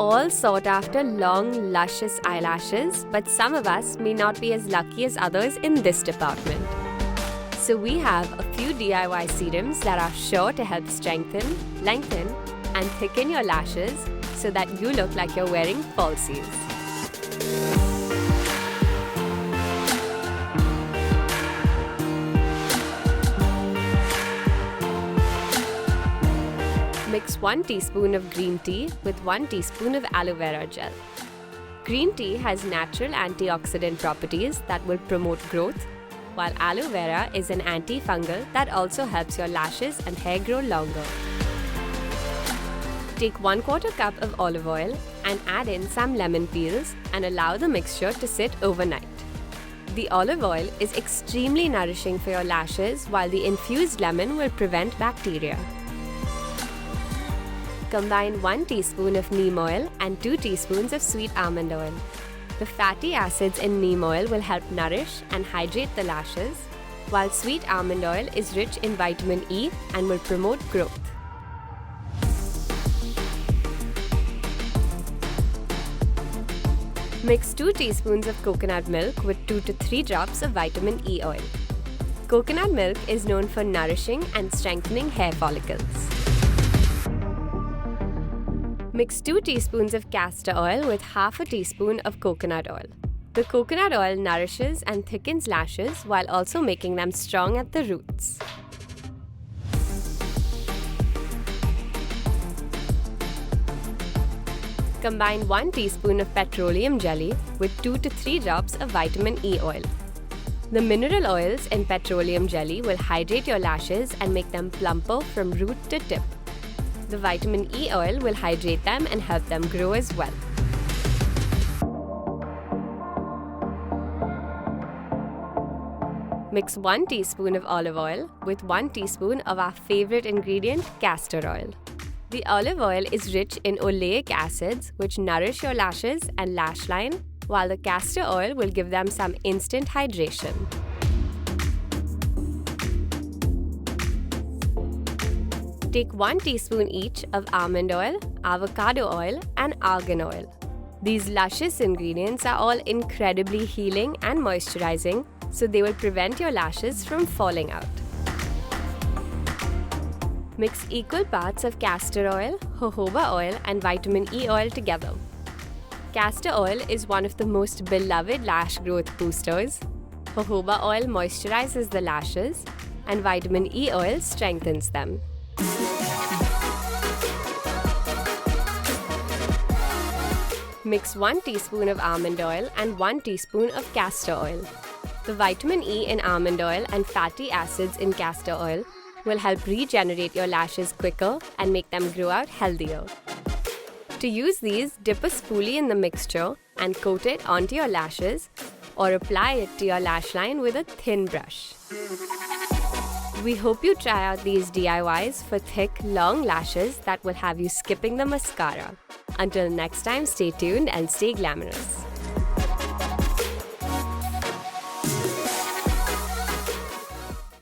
all sought after long, luscious eyelashes, but some of us may not be as lucky as others in this department. So we have a few DIY serums that are sure to help strengthen, lengthen, and thicken your lashes so that you look like you're wearing falsies. Mix 1 teaspoon of green tea with 1 teaspoon of aloe vera gel. Green tea has natural antioxidant properties that will promote growth, while aloe vera is an antifungal that also helps your lashes and hair grow longer. Take 1/4 cup of olive oil and add in some lemon peels and allow the mixture to sit overnight. The olive oil is extremely nourishing for your lashes, while the infused lemon will prevent bacteria. Combine 1 teaspoon of neem oil and 2 teaspoons of sweet almond oil. The fatty acids in neem oil will help nourish and hydrate the lashes, while sweet almond oil is rich in vitamin E and will promote growth. Mix 2 teaspoons of coconut milk with 2 to 3 drops of vitamin E oil. Coconut milk is known for nourishing and strengthening hair follicles. Mix 2 teaspoons of castor oil with half a teaspoon of coconut oil. The coconut oil nourishes and thickens lashes while also making them strong at the roots. Combine 1 teaspoon of petroleum jelly with 2 to 3 drops of vitamin E oil. The mineral oils in petroleum jelly will hydrate your lashes and make them plumper from root to tip. The vitamin E oil will hydrate them and help them grow as well. Mix 1 teaspoon of olive oil with 1 teaspoon of our favorite ingredient, castor oil. The olive oil is rich in oleic acids, which nourish your lashes and lash line, while the castor oil will give them some instant hydration. Take 1 teaspoon each of almond oil, avocado oil, and argan oil. These luscious ingredients are all incredibly healing and moisturizing, so they will prevent your lashes from falling out. Mix equal parts of castor oil, jojoba oil, and vitamin E oil together. Castor oil is one of the most beloved lash growth boosters. Jojoba oil moisturizes the lashes, and vitamin E oil strengthens them. Mix 1 teaspoon of almond oil and 1 teaspoon of castor oil. The vitamin E in almond oil and fatty acids in castor oil will help regenerate your lashes quicker and make them grow out healthier. To use these, dip a spoolie in the mixture and coat it onto your lashes, or apply it to your lash line with a thin brush. We hope you try out these DIYs for thick, long lashes that will have you skipping the mascara. Until next time, stay tuned and stay glamorous.